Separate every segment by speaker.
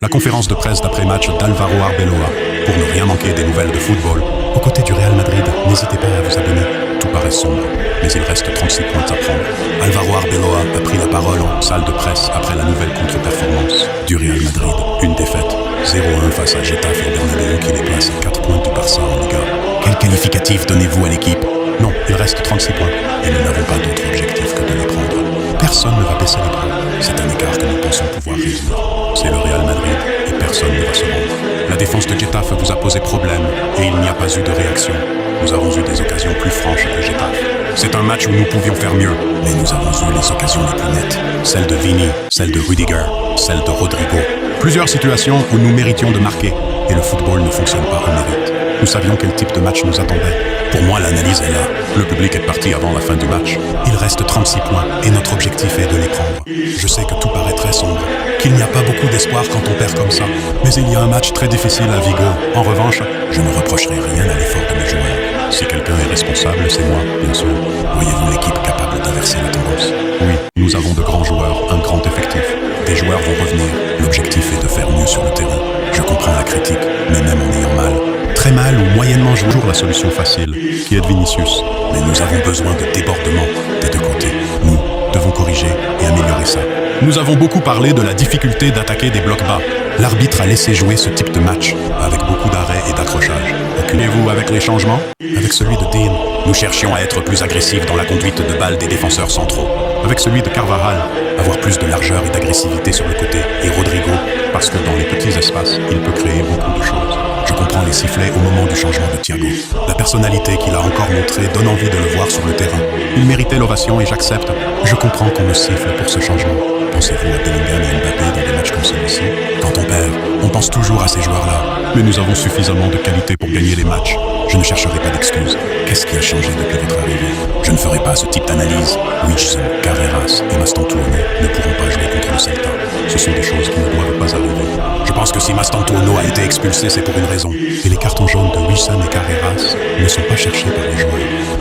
Speaker 1: La conférence de presse d'après-match d'Álvaro Arbeloa. Pour ne rien manquer des nouvelles de football, aux côtés du Real Madrid, n'hésitez pas à vous abonner. Tout paraît sombre, mais il reste 36 points à prendre. Álvaro Arbeloa a pris la parole en salle de presse après la nouvelle contre-performance du Real Madrid. Une défaite, 0-1 face à Getafe et Bernabéu qui les place à 4 points du Barça en Liga. Quel qualificatif donnez-vous à l'équipe? Non, il reste 36 points et nous n'avons pas d'autre objectif que de les prendre. Personne ne va baisser les bras. C'est un écart que nous pensons pouvoir réduire. C'est le Real Madrid et personne ne va se rendre. La défense de Getafe vous a posé problème et il n'y a pas eu de réaction. Nous avons eu des occasions plus franches que Getafe. C'est un match où nous pouvions faire mieux, mais nous avons eu les occasions les plus nettes. Celle de Vini, celle de Rudiger, celle de Rodrigo. Plusieurs situations où nous méritions de marquer et le football ne fonctionne pas au mérite. Nous savions quel type de match nous attendait. Pour moi, l'analyse est là. Le public est parti avant la fin du match. Il reste 36 points et notre objectif est de les prendre. Je sais que tout paraît très sombre, qu'il n'y a pas beaucoup d'espoir quand on perd comme ça. Mais il y a un match très difficile à Vigo. En revanche, je ne reprocherai rien à l'effort de mes joueurs. Si quelqu'un est responsable, c'est moi, bien sûr. Voyez-vous l'équipe capable d'inverser la tendance? Oui, nous avons de grands joueurs, un grand effectif. Des joueurs vont revenir. L'objectif est de faire mieux sur le terrain. Je comprends la critique, mais même en ayant mal, très mal ou moyennement, je toujours la solution facile, qui est de Vinicius. Mais nous avons besoin de débordements des deux côtés. Nous devons corriger et améliorer ça. Nous avons beaucoup parlé de la difficulté d'attaquer des blocs bas. L'arbitre a laissé jouer ce type de match, avec beaucoup d'arrêts et d'accrochages. Occupez-vous avec les changements? Avec celui de Dean, nous cherchions à être plus agressifs dans la conduite de balles des défenseurs centraux. Avec celui de Carvajal, avoir plus de largeur et d'agressivité sur le côté. Et Rodrigo, parce que dans les petits espaces, il peut créer beaucoup de choses. Je comprends les sifflets au moment du changement de Thiago. La personnalité qu'il a encore montrée donne envie de le voir sur le terrain. Il méritait l'ovation et j'accepte. Je comprends qu'on me siffle pour ce changement. Pensez-vous à Bellingham et Mbappé dans des matchs comme celui-ci? Quand on perd, on pense toujours à ces joueurs-là. Mais nous avons suffisamment de qualité pour gagner les matchs. Je ne chercherai pas d'excuses. Qu'est-ce qui a changé depuis votre arrivée? Je ne ferai pas ce type d'analyse. Wilson, Carreras et Mastantuono ne pourront pas jouer contre le Celta. Ce sont des choses qui ne doivent pas arriver. Je pense que si Mastantuono a été expulsé, c'est pour une raison. Et les cartons jaunes de Wilson et Carreras ne sont pas cherchés par les joueurs.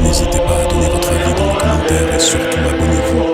Speaker 1: N'hésitez pas à donner votre avis dans les commentaires et surtout abonnez-vous.